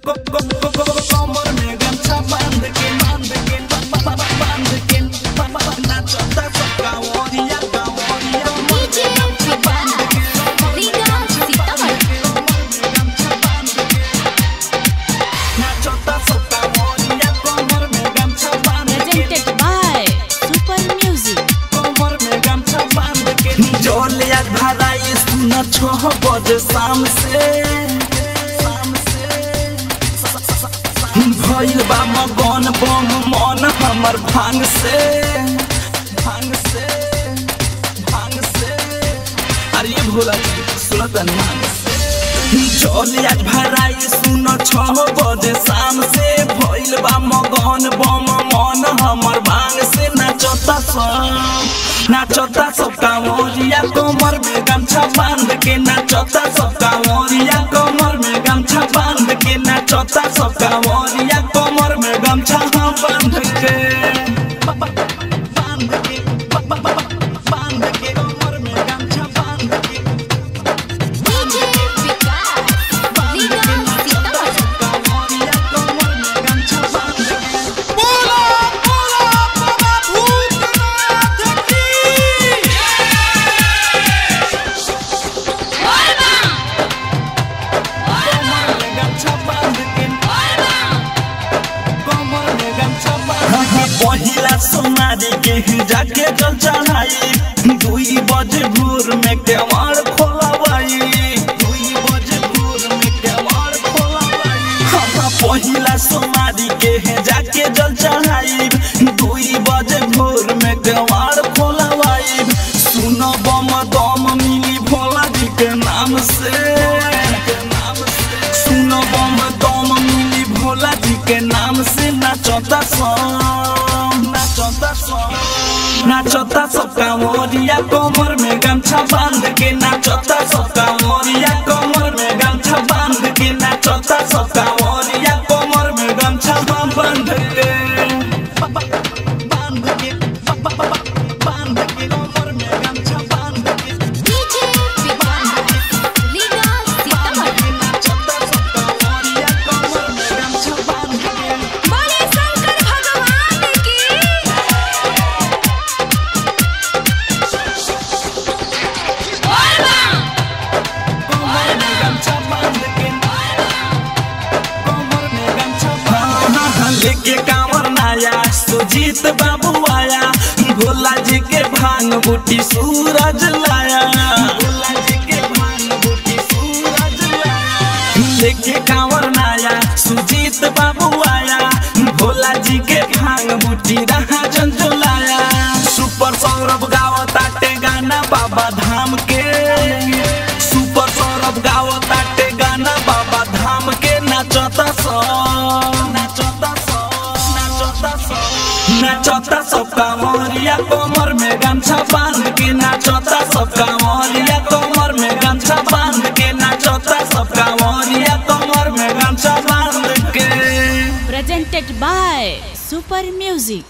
कमर में गमछा बांध के नाचता सबका ओरिया गावरिया डीजे विकास रीगा सीतामढ़ी नाचता सबका ओरिया कमर में गमछा बांध के प्रेजेंटेड बाय सुपर म्यूजिक कमर में गमछा बांध के जोलिया भराई सुना 6 बजे शाम से भइल बा मगन बम मन हमर भांग से अरे ये भोला सुनत नहीं चलिया भराई सुन 6 बजे शाम से भइल बा मगन बम मन हमर भांग से नाचता सब कांवरिया कमर में गमछा बांध के नाचता सब कांवरिया कमर में गमछा बांध के नाचता सब कांवरिया कमर में गमछा बांध के कमर में गमछा बांध के डीजे विकास रीगा सीतामढ़ी कांवरिया कमर में गमछा बांध के पहिला सोनारी के जाके जल चढ़ाई 2 बजे भोर में केवाड़ खोलवाई 2 बजे भोर में केवाड़ खोलवाई पहिला सोनारी के जाके जल चढ़ाई 2 बजे भोर में केवाड़ खोलवाई सुनो बम दम मिली भोला जी के नाम से सुनो बम दम मिली भोला जी के नाम से नाचता सब कांवरिया कमर में गमछा बांध के नाचता सब कांवरिया कमर में गमछा बांध के नाचता सब कांवरिया कमर में गमछा बांध के कमर में गमछा बांध के डीजे विकास रीगा सीतामढ़ी नाचता सब कांवरिया कमर में गमछा बांध के बोले शंकर भगवान की लेके कांवर नाया सुजीत बाबू आया भोला जी के भांग बूटी सूरज लाया भोला जी के भांग बूटी सूरज लाया लेके कांवर नाया सुजीत बाबू आया भोला जी के भांग बूटी रहा लाया सुपर सौरभ गावताटे गाना बाबा धाम के सुपर सौरभ गावताटे गाना बाबा धाम के नाचता सब कांवरिया कमर में गमछा बांध के नाचता सब कांवरिया कमर में गमछा बांध के नाचता सब कांवरिया कमर में गमछा बांध के प्रेजेंटेड बाय सुपर म्यूजिक।